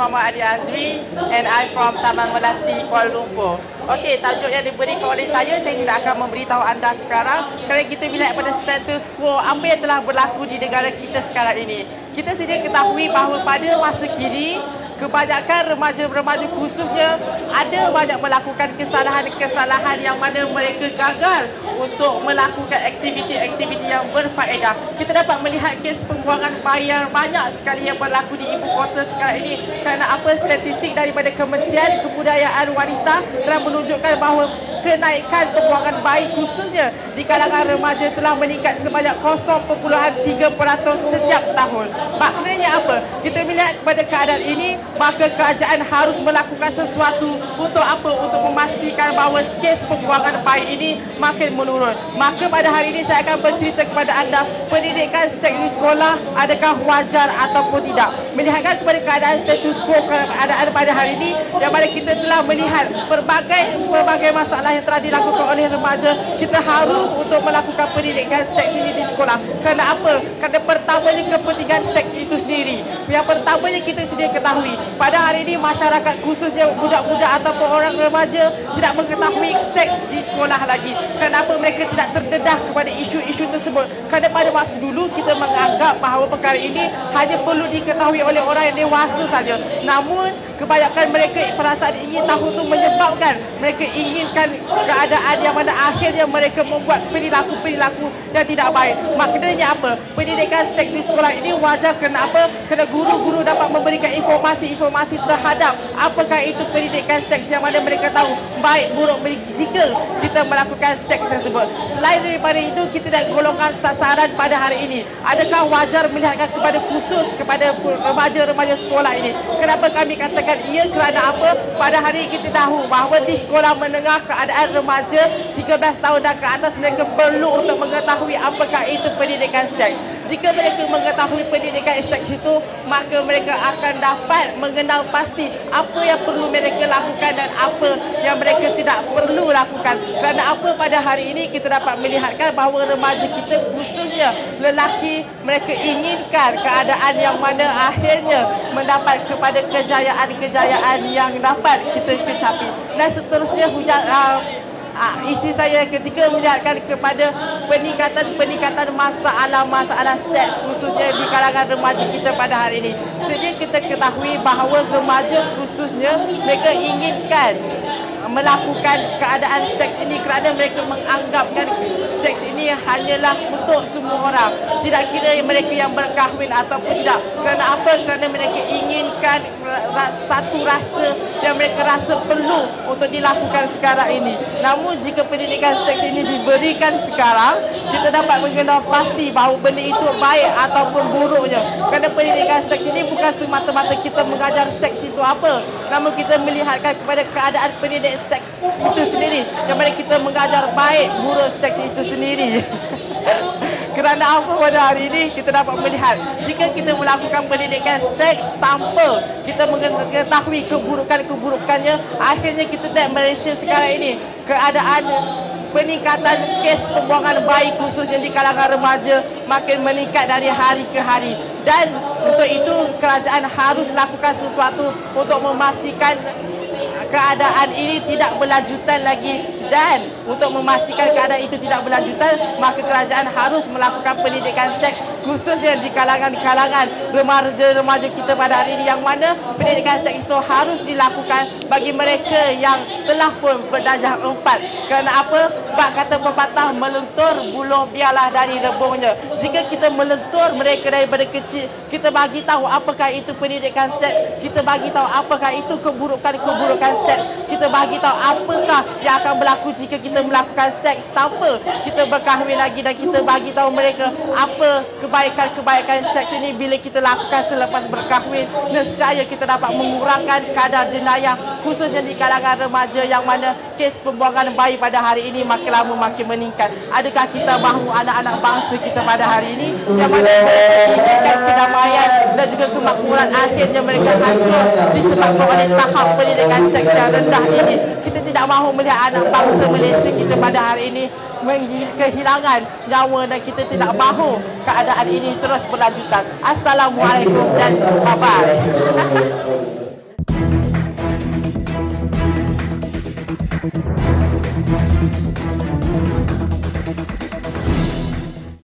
Muhammad Adi Azri and I'm from Taman Melati, Kuala Lumpur. Okey, tajuk yang diberikan oleh saya tidak akan memberitahu anda sekarang kerana kita melihat pada status quo apa yang telah berlaku di negara kita sekarang ini. Kita sedia ketahui bahawa pada masa kini kebanyakan remaja-remaja khususnya ada banyak melakukan kesalahan-kesalahan yang mana mereka gagal untuk melakukan aktiviti-aktiviti yang berfaedah. Kita dapat melihat kes pembuangan bayi yang banyak sekali yang berlaku di ibu kota sekarang ini kerana apa statistik daripada Kementerian Kebudayaan Wanita telah menunjukkan bahawa kenaikan pembuangan bayi khususnya di kalangan remaja telah meningkat sebanyak 0.3% setiap tahun. Maknanya apa? Kita melihat pada keadaan ini, maka kerajaan harus melakukan sesuatu untuk apa? Untuk memastikan bahawa kes pembuangan bayi ini makin menurun. Maka pada hari ini saya akan bercerita kepada anda pendidikan seks di sekolah adakah wajar ataupun tidak. Melihatkan kepada keadaan status quo keadaan pada hari ini yang mana kita telah melihat berbagai masalah yang telah dilakukan oleh remaja, kita harus untuk melakukan pendidikan seks ini di sekolah. Kerana apa? Kerana pertamanya kepentingan seks itu sendiri. Yang pertamanya kita sedia ketahui, pada hari ini masyarakat khususnya budak-budak ataupun orang remaja tidak mengetahui seks di sekolah lagi. Kenapa mereka tidak terdedah kepada isu-isu tersebut? Kerana pada masa dulu kita menganggap bahawa perkara ini hanya perlu diketahui oleh orang yang dewasa saja. Namun kebanyakan mereka perasaan ingin tahu itu menyebabkan mereka inginkan keadaan yang mana akhirnya mereka membuat perilaku-perilaku yang tidak baik. Maknanya apa? Pendidikan seks di sekolah ini wajar. Kenapa? Kerana guru-guru dapat memberikan informasi-informasi terhadap apakah itu pendidikan seks yang mana mereka tahu baik buruk jika kita melakukan seks tersebut. Selain daripada itu, kita tidak golongkan sasaran pada hari ini. Adakah wajar melihatkan kepada khusus kepada remaja-remaja sekolah ini? Kenapa kami katakan ia? Kerana apa? Pada hari ini kita tahu bahawa di sekolah menengah keadaan remaja 13 tahun dan ke atas mereka perlu untuk mengetahui apakah itu pendidikan seks. Jika mereka mengetahui pendidikan seks itu, maka mereka akan dapat mengenal pasti apa yang perlu mereka lakukan dan apa yang mereka tidak perlu lakukan. Kerana apa? Pada hari ini kita dapat melihatkan bahawa remaja kita khususnya lelaki, mereka inginkan keadaan yang mana akhirnya mendapat kepada kejayaan-kejayaan yang dapat kita kecapi. Dan seterusnya isi saya ketika melihatkan kepada peningkatan masalah seks khususnya di kalangan remaja kita pada hari ini. Sedia kita ketahui bahawa remaja khususnya mereka inginkan melakukan keadaan seks ini kerana mereka menganggapkan seks ini hanyalah untuk semua orang, tidak kira mereka yang berkahwin ataupun tidak. Kerana apa? Kerana mereka inginkan satu rasa yang mereka rasa perlu untuk dilakukan sekarang ini. Namun jika pendidikan seks ini diberikan sekarang, kita dapat mengenal pasti bahawa benda itu baik ataupun buruknya. Kerana pendidikan seks ini bukan semata-mata kita mengajar seks itu apa, namun kita melihatkan kepada keadaan pendidik seks itu sendiri yang mana kita mengajar baik buruk seks itu sendiri. Kerana apa? Pada hari ini kita dapat melihat jika kita melakukan pendidikan seks tanpa kita mengetahui keburukannya, akhirnya kita lihat Malaysia sekarang ini keadaan peningkatan kes pembuangan bayi khususnya di kalangan remaja makin meningkat dari hari ke hari. Dan untuk itu kerajaan harus lakukan sesuatu untuk memastikan keadaan ini tidak berlanjutan lagi. Dan untuk memastikan keadaan itu tidak berlanjutan, maka kerajaan harus melakukan pendidikan seks khususnya di kalangan remaja-remaja kita pada hari ini, yang mana pendidikan seks itu harus dilakukan bagi mereka yang telah pun berdarjah 4. Kerana apa? Bak kata pepatah, melentur buluh biarlah dari rebungnya. Jika kita melentur mereka daripada kecil, kita bagi tahu apakah itu pendidikan seks, kita bagi tahu apakah itu keburukan seks, kita bagi tahu apakah yang akan berlaku jika kita melakukan seks tanpa kita berkahwin lagi, dan kita bagi tahu mereka apa kebaikan seks ini bila kita lakukan selepas berkahwin. Nescaya kita dapat mengurangkan kadar jenayah khususnya di kalangan remaja, yang mana kes pembuangan bayi pada hari ini makin lama makin meningkat. Adakah kita mahu anak-anak bangsa kita pada hari ini yang mana menginginkan kedamaian dan juga kemakmuran akhirnya mereka hancur disebabkan oleh tahap pendidikan seks yang rendah ini? Kita tidak mahu melihat anak bangsa Malaysia kita pada hari ini kehilangan nyawa, dan kita tidak mahu keadaan ini terus berlanjutan. Assalamualaikum dan bye-bye.